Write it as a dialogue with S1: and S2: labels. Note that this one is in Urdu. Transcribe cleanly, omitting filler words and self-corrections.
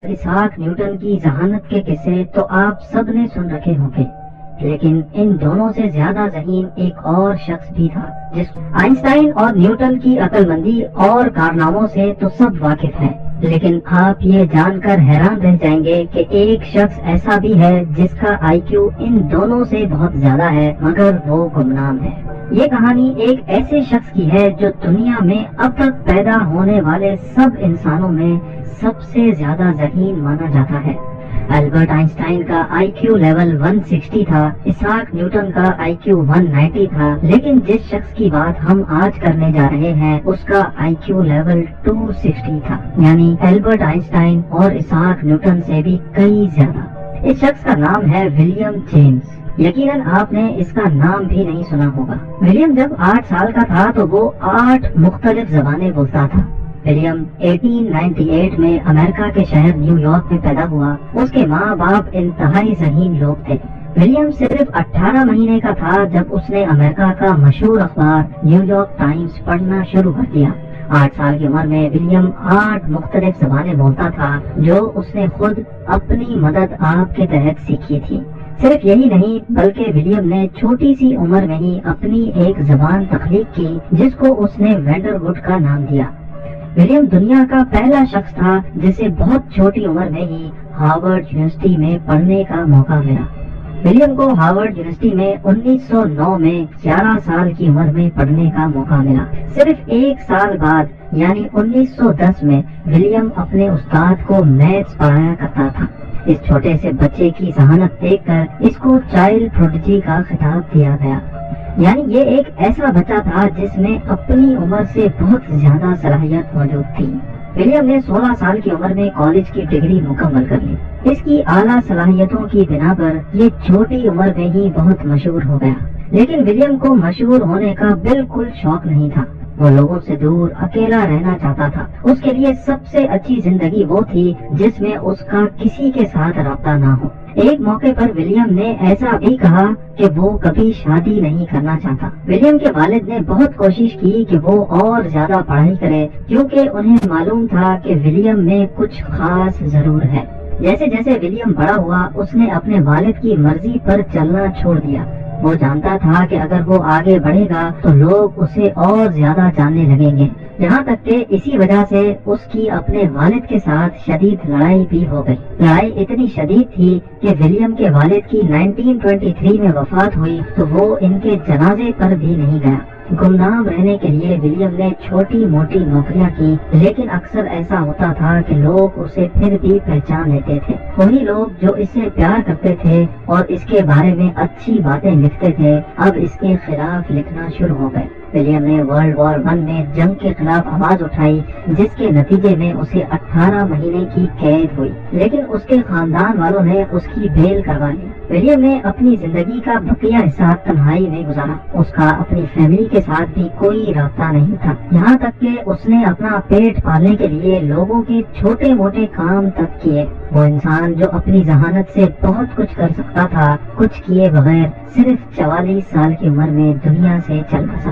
S1: اسحاق نیوٹن کی ذہانت کے قصے تو آپ سب نے سن رکھے ہوں گے، لیکن ان دونوں سے زیادہ ذہین ایک اور شخص بھی تھا جس آئنسٹائن اور نیوٹن کی عقل مندی اور کارناموں سے تو سب واقف ہیں، لیکن آپ یہ جان کر حیران رہ جائیں گے کہ ایک شخص ایسا بھی ہے جس کا آئی کیو ان دونوں سے بہت زیادہ ہے مگر وہ گمنام ہے۔ یہ کہانی ایک ایسے شخص کی ہے جو دنیا میں اب تک پیدا ہونے والے سب انسانوں میں سب سے زیادہ ذہین مانا جاتا ہے۔ البرٹ آئنسٹائن کا آئی کیو لیول 160 تھا، اسحاق نیوٹن کا آئی کیو 190 تھا، لیکن جس شخص کی بات ہم آج کرنے جا رہے ہیں اس کا آئی کیو لیول 260 تھا، یعنی البرٹ آئنسٹائن اور اسحاق نیوٹن سے بھی کئی زیادہ۔ اس شخص کا نام ہے ولیم جیمز۔ یقیناً آپ نے اس کا نام بھی نہیں سنا ہوگا۔ ولیم جب 8 سال کا تھا تو وہ 8 مختلف زبانیں بولتا تھا۔ ولیم 1898 میں امریکہ کے شہر نیو یارک میں پیدا ہوا۔ اس کے ماں باپ انتہائی ذہین لوگ تھے۔ ولیم صرف 18 مہینے کا تھا جب اس نے امریکہ کا مشہور اخبار نیو یارک ٹائمز پڑھنا شروع کر دیا۔ 8 سال کی عمر میں ولیم 8 مختلف زبانیں بولتا تھا جو اس نے خود اپنی مدد آپ کے تحت سیکھی تھی۔ صرف یہی نہیں بلکہ ولیم نے چھوٹی سی عمر میں ہی اپنی ایک زبان تخلیق کی جس کو اس نے وینڈر وڈ کا نام دیا۔ ولیم دنیا کا پہلا شخص تھا جسے بہت چھوٹی عمر میں ہی ہارورڈ یونیورسٹی میں پڑھنے کا موقع ملا۔ ولیم کو ہارورڈ یونیورسٹی میں 1909 میں 11 سال کی عمر میں پڑھنے کا موقع ملا۔ صرف 1 سال بعد یعنی 1910 میں ولیم اپنے استاد کو میتھس پڑھایا کرتا تھا۔ اس چھوٹے سے بچے کی ذہانت دیکھ کر اس کو چائلڈ پروڈیجی کا خطاب دیا گیا، یعنی یہ ایک ایسا بچہ تھا جس میں اپنی عمر سے بہت زیادہ صلاحیت موجود تھی۔ ولیم نے 16 سال کی عمر میں کالج کی ڈگری مکمل کر لی۔ اس کی اعلیٰ صلاحیتوں کی بنا پر یہ چھوٹی عمر میں ہی بہت مشہور ہو گیا، لیکن ولیم کو مشہور ہونے کا بالکل شوق نہیں تھا۔ وہ لوگوں سے دور اکیلا رہنا چاہتا تھا۔ اس کے لیے سب سے اچھی زندگی وہ تھی جس میں اس کا کسی کے ساتھ رابطہ نہ ہو۔ ایک موقع پر ولیم نے ایسا بھی کہا کہ وہ کبھی شادی نہیں کرنا چاہتا۔ ولیم کے والد نے بہت کوشش کی کہ وہ اور زیادہ پڑھائی کرے کیونکہ انہیں معلوم تھا کہ ولیم میں کچھ خاص ضرور ہے۔ جیسے جیسے ولیم بڑا ہوا اس نے اپنے والد کی مرضی پر چلنا چھوڑ دیا۔ وہ جانتا تھا کہ اگر وہ آگے بڑھے گا تو لوگ اسے اور زیادہ جاننے لگیں گے، یہاں تک کہ اسی وجہ سے اس کی اپنے والد کے ساتھ شدید لڑائی بھی ہو گئی۔ لڑائی اتنی شدید تھی کہ ولیم کے والد کی 1923 میں وفات ہوئی تو وہ ان کے جنازے پر بھی نہیں گیا۔ گمنام رہنے کے لیے ولیم نے چھوٹی موٹی نوکریاں کی، لیکن اکثر ایسا ہوتا تھا کہ لوگ اسے پھر بھی پہچان لیتے تھے۔ وہی لوگ جو اسے پیار کرتے تھے اور اس کے بارے میں اچھی باتیں لکھتے تھے اب اس کے خلاف لکھنا شروع ہو گئے۔ ولیم نے ورلڈ وار 1 میں جنگ کے خلاف آواز اٹھائی جس کے نتیجے میں اسے 18 مہینے کی قید ہوئی، لیکن اس کے خاندان والوں نے اس کی بیل کروا لی۔ ولیم نے اپنی زندگی کا بقیہ حصہ تنہائی میں گزارا۔ اس کا اپنی فیملی کے ساتھ بھی کوئی رابطہ نہیں تھا، یہاں تک کہ اس نے اپنا پیٹ پالنے کے لیے لوگوں کے چھوٹے موٹے کام تک کیے۔ وہ انسان جو اپنی ذہانت سے بہت کچھ کر سکتا تھا، کچھ کیے بغیر صرف 44 سال کی عمر میں دنیا سے چل بسا۔